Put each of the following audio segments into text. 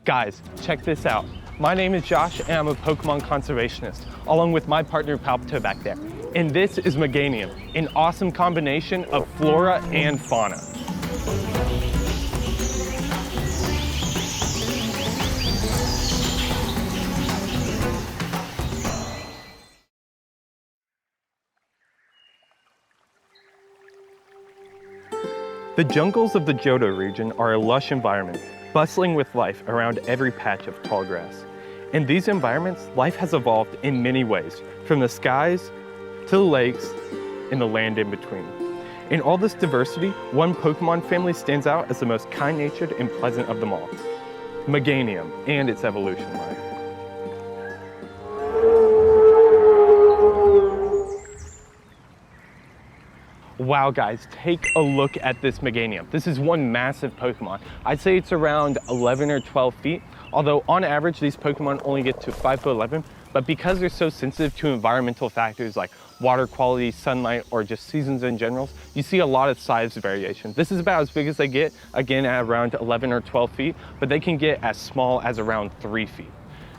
Guys, check this out. My name is Josh and I'm a Pokemon conservationist, along with my partner Palpitoad back there. And this is Meganium, an awesome combination of flora and fauna. The jungles of the Johto region are a lush environment, bustling with life around every patch of tall grass. In these environments, life has evolved in many ways, from the skies to the lakes and the land in between. In all this diversity, one Pokemon family stands out as the most kind-natured and pleasant of them all, Meganium and its evolution line. Wow guys, take a look at this Meganium. This is one massive Pokemon. I'd say it's around 11 or 12 feet, although on average these Pokemon only get to 5'11", but because they're so sensitive to environmental factors like water quality, sunlight, or just seasons in general, you see a lot of size variation. This is about as big as they get, again at around 11 or 12 feet, but they can get as small as around 3 feet.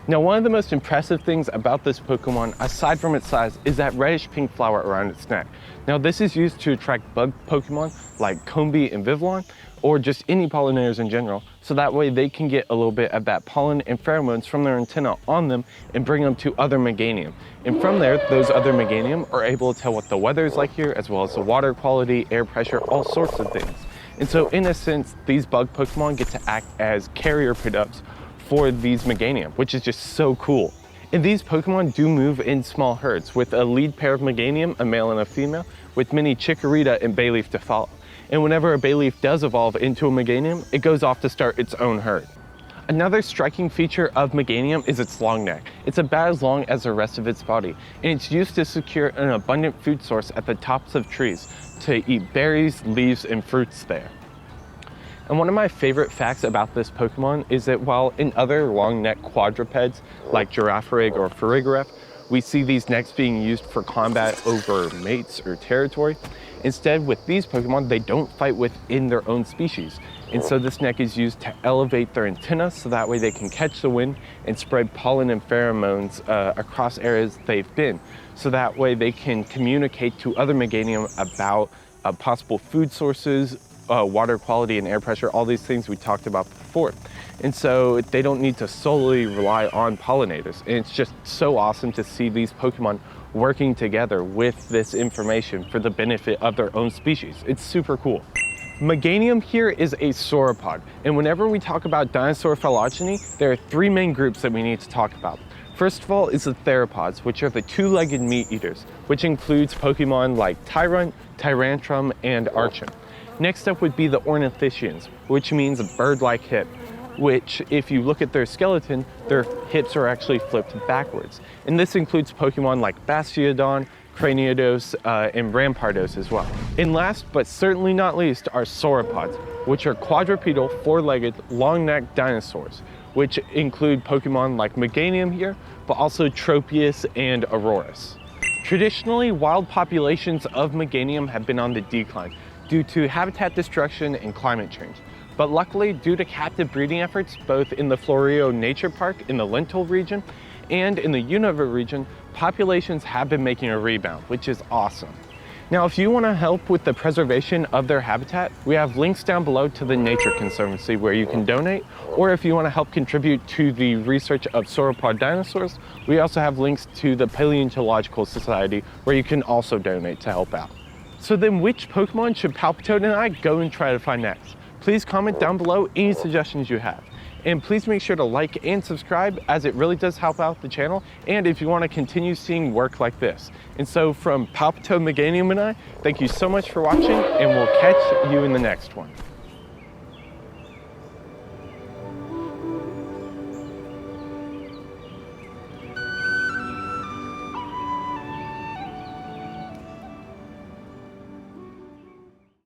Now, one of the most impressive things about this Pokemon, aside from its size, is that reddish pink flower around its neck. Now, this is used to attract bug Pokemon like Combee and Vivillon, or just any pollinators in general, so that way they can get a little bit of that pollen and pheromones from their antenna on them and bring them to other Meganium. And from there, those other Meganium are able to tell what the weather is like here, as well as the water quality, air pressure, all sorts of things. And so in a sense, these bug Pokemon get to act as carrier products for these Meganium, which is just so cool. And these Pokemon do move in small herds, with a lead pair of Meganium, a male and a female, with many Chikorita and Bayleaf to follow. And whenever a Bayleaf does evolve into a Meganium, it goes off to start its own herd. Another striking feature of Meganium is its long neck. It's about as long as the rest of its body, and it's used to secure an abundant food source at the tops of trees to eat berries, leaves, and fruits there. And one of my favorite facts about this Pokemon is that while in other long-necked quadrupeds like Girafarig or Farigiraf, we see these necks being used for combat over mates or territory, instead with these Pokemon, they don't fight within their own species. And so this neck is used to elevate their antenna so that way they can catch the wind and spread pollen and pheromones across areas they've been. So that way they can communicate to other Meganium about possible food sources, water quality and air pressure, all these things we talked about before. And so they don't need to solely rely on pollinators. And it's just so awesome to see these Pokemon working together with this information for the benefit of their own species. It's super cool. Meganium here is a sauropod. And whenever we talk about dinosaur phylogeny, there are three main groups that we need to talk about. First of all is the theropods, which are the two-legged meat eaters, which includes Pokemon like Tyrunt, Tyrantrum, and Archon. Next up would be the ornithischians, which means a bird-like hip, which if you look at their skeleton, their hips are actually flipped backwards. And this includes Pokemon like Bastiodon, Craniodos, and Rampardos as well. And last, but certainly not least, are sauropods, which are quadrupedal, four-legged, long-necked dinosaurs, which include Pokemon like Meganium here, but also Tropius and Aurorus. Traditionally, wild populations of Meganium have been on the decline due to habitat destruction and climate change. But luckily, due to captive breeding efforts, both in the Florio Nature Park in the Lentil region and in the Unova region, populations have been making a rebound, which is awesome. Now, if you want to help with the preservation of their habitat, we have links down below to the Nature Conservancy where you can donate, or if you want to help contribute to the research of sauropod dinosaurs, we also have links to the Paleontological Society where you can also donate to help out. So then which Pokemon should Palpitoad and I go and try to find next? Please comment down below any suggestions you have. And please make sure to like and subscribe, as it really does help out the channel, and if you want to continue seeing work like this. And so from Palpitoad, Meganium, and I, thank you so much for watching, and we'll catch you in the next one.